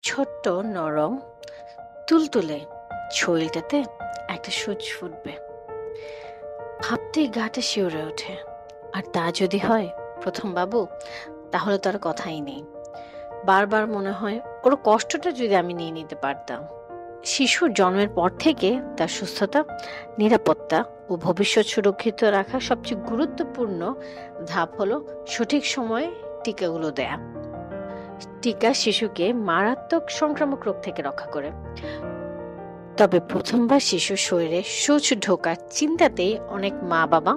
ছোট্ট নরম তুলতুলে শরীরটাতে একটা সূচ ফুটবে, ভাবতেই গাটা শিউরে ওঠে। আর তা যদি হয় প্রথম বাবু, তাহলে তো আর কথাই নেই। বারবার মনে হয় ওর কষ্টটা যদি আমি নিয়ে নিতে পারতাম। শিশুর জন্মের পর থেকে তার সুস্থতা, নিরাপত্তা ও ভবিষ্যৎ সুরক্ষিত রাখার সবচেয়ে গুরুত্বপূর্ণ ধাপ হলো সঠিক সময়ে টিকাগুলো দেয়া। টিকা শিশুকে মারাত্মক সংক্রামক রোগ থেকে রক্ষা করে। তবে প্রথমবার শিশুর শরীরে সূচ ঢোকার চিন্তাতেই অনেক মা বাবা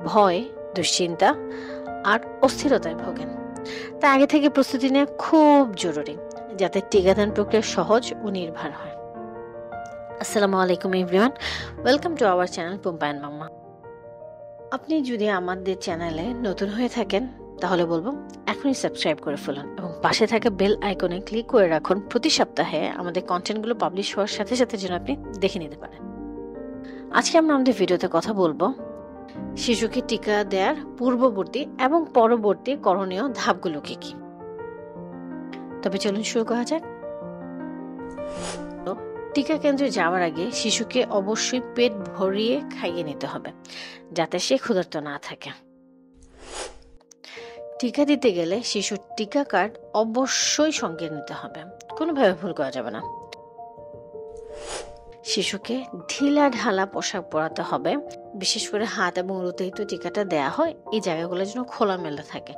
ভয়, দুশ্চিন্তা আর অস্থিরতায় ভোগেন। তা আগে থেকে প্রস্তুতি নেওয়া খুব জরুরি, যাতে টিকাদান প্রক্রিয়া সহজ ও নির্ভর হয়। আসসালামু আলাইকুম everyone, welcome to our channel পুম্পায়ন মাম্মা। আপনি যদি আমাদের চ্যানেলে নতুন হয়ে থাকেন তাহলে বলবো এখনই সাবস্ক্রাইব করে ফেলুন এবং পাশে থাকা বেল আইকনে ক্লিক করে রাখুন প্রতি সপ্তাহে আমাদের কন্টেন্টগুলো পাবলিশ হওয়ার সাথে সাথে যেন আপনি দেখে নিতে পারেন। আজকে আমরা আমাদের ভিডিওতে কথা বলবো শিশুকে টিকা দেওয়ার পূর্ববর্তী এবং পরবর্তী করণীয় ধাপগুলো কি কি। তবে চলুন শুরু করা যাক। টিকা কেন্দ্রে যাওয়ার আগে শিশুকে অবশ্যই পেট ভরিয়ে খাইয়ে নিতে হবে, যাতে সে ক্ষুধার্ত না থাকে। টিকা দিতে গেলে শিশুর টিকা কার্ড অবশ্যই সঙ্গে নিতে হবে, কোনোভাবে ভুল করা যাবে না। শিশুকে ঢিলা ঢালা পোশাক পরাতে হবে, বিশেষ করে হাত এবং উরুতেই তো টিকাটা দেয়া হয়, এই জায়গাগুলো যেন খোলামেলা থাকে।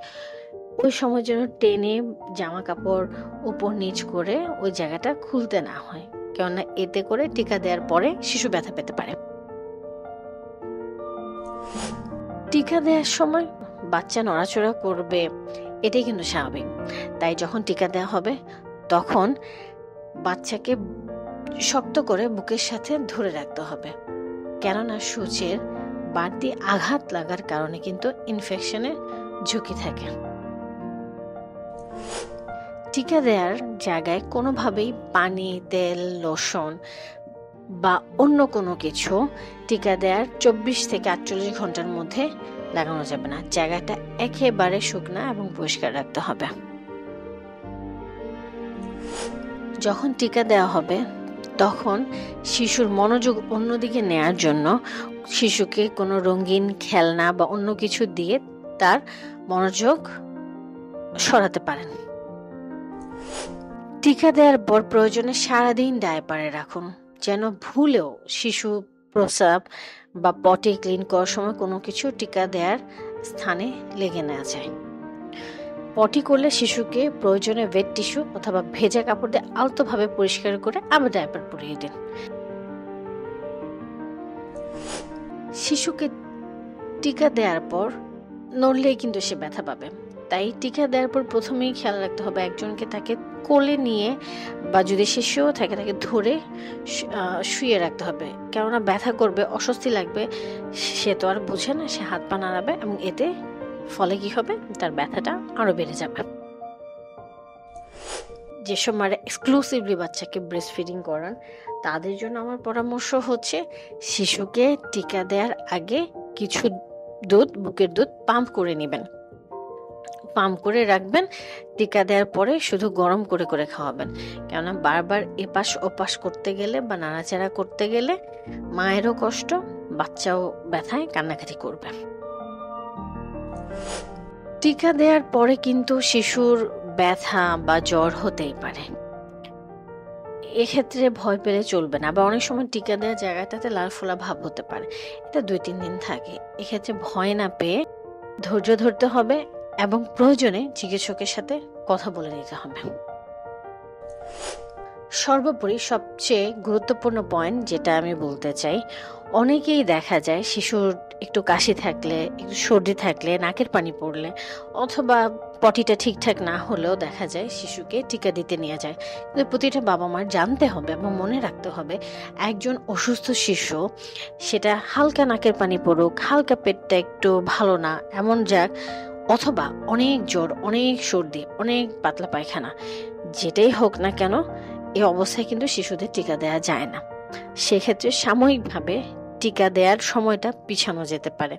ওই সময় যেন টেনে জামা কাপড় উপর নিচ করে ওই জায়গাটা খুলতে না হয়, কেননা এতে করে টিকা দেওয়ার পরে শিশু ব্যথা পেতে পারে। টিকা দেওয়ার সময় বাচ্চা নড়াচড়া করবে, এটাই কিন্তু স্বাভাবিক। তাই যখন টিকা দেওয়া হবে তখন বাচ্চাকে শক্ত করে বুকের সাথে ধরে রাখতে হবে, কেননা সূচের বাড়তি আঘাত লাগার কারণে কিন্তু ইনফেকশনের ঝুঁকি থাকে। টিকা দেওয়ার জায়গায় কোনোভাবেই পানি, তেল, লোশন বা অন্য কোনো কিছু টিকা দেওয়ার 24 থেকে 48 ঘন্টার মধ্যে লাগানো যাবে না। জায়গাটা একেবারে শুকনা এবং পরিষ্কার রাখতে হবে। যখন টিকা দেওয়া হবে তখন শিশুর মনোযোগ অন্যদিকে নেয়ার জন্য শিশুকে কোনো রঙিন খেলনা বা অন্য কিছু দিয়ে তার মনোযোগ সরাতে পারেন। টিকা দেওয়ার পর প্রয়োজনে সারাদিন ডায়াপারে রাখুন, যেন ভুলেও শিশু প্রস্রাব বা পটি ক্লিন করার সময় কোনো কিছু টিকা দেওয়ার স্থানে লেগে না যায়। পটি করলে শিশুকে প্রয়োজনে ওয়েট টিস্যু অথবা ভেজা কাপড় দিয়ে আলতোভাবে পরিষ্কার করে আবার ডায়াপার পরিয়ে দিন। শিশুকে টিকা দেওয়ার পর নড়লেই কিন্তু সে ব্যথা পাবে, তাই টিকা দেওয়ার পর প্রথমেই খেয়াল রাখতে হবে একজনকে তাকে কোলে নিয়ে বা যদি সে শুয়েও থাকে তাকে ধরে শুয়ে রাখতে হবে, কেননা ব্যথা করবে, অস্বস্তি লাগবে, সে তো আর বুঝে না, সে হাত পা নাড়াবে এবং এতে ফলে কি হবে, তার ব্যথাটা আরো বেড়ে যাবে। যেসব মারা এক্সক্লুসিভলি বাচ্চাকে ব্রেস্ট ফিডিং করান তাদের জন্য আমার পরামর্শ হচ্ছে শিশুকে টিকা দেওয়ার আগে কিছু দুধ, বুকের দুধ পাম্প করে নেবেন, পাম্প করে রাখবেন। টিকা দেওয়ার পরে শুধু গরম করে করে খাওয়াবেন, কেননা বারবার এপাশ ওপাশ করতে গেলে বা নাড়াচাড়া করতে গেলে মায়েরও কষ্ট, বাচ্চাও ব্যথায় কান্নাকাটি করবে। টিকা দেওয়ার পরে কিন্তু শিশুর ব্যথা বা জ্বর হতেই পারে, এক্ষেত্রে ভয় পেলে চলবে না। আবার অনেক সময় টিকা দেওয়ার জায়গাটাতে লাল ফোলা ভাব হতে পারে, এটা 2-3 দিন থাকে। এক্ষেত্রে ভয় না পেয়ে ধৈর্য ধরতে হবে এবং প্রয়োজনে চিকিৎসকের সাথে কথা বলে নিতে হবে। সর্বোপরি সবচেয়ে গুরুত্বপূর্ণ পয়েন্ট যেটা আমি বলতে চাই, অনেকেই দেখা যায় শিশুর একটু কাশি থাকলে, একটু সর্দি থাকলে, নাকের পানি পড়লে অথবা পটিটা ঠিকঠাক না হলেও দেখা যায় শিশুকে টিকা দিতে নিয়ে যায়। কিন্তু প্রতিটা বাবা মার জানতে হবে এবং মনে রাখতে হবে একজন অসুস্থ শিশু, সেটা হালকা নাকের পানি পড়ুক, হালকা পেটটা একটু ভালো না এমন যাক, অথবা অনেক জ্বর, অনেক সর্দি, অনেক পাতলা পায়খানা, যেটাই হোক না কেন এই অবস্থায় কিন্তু শিশুদের টিকা দেওয়া যায় না। সেক্ষেত্রে সাময়িকভাবে টিকা দেওয়ার সময়টা পিছানো যেতে পারে।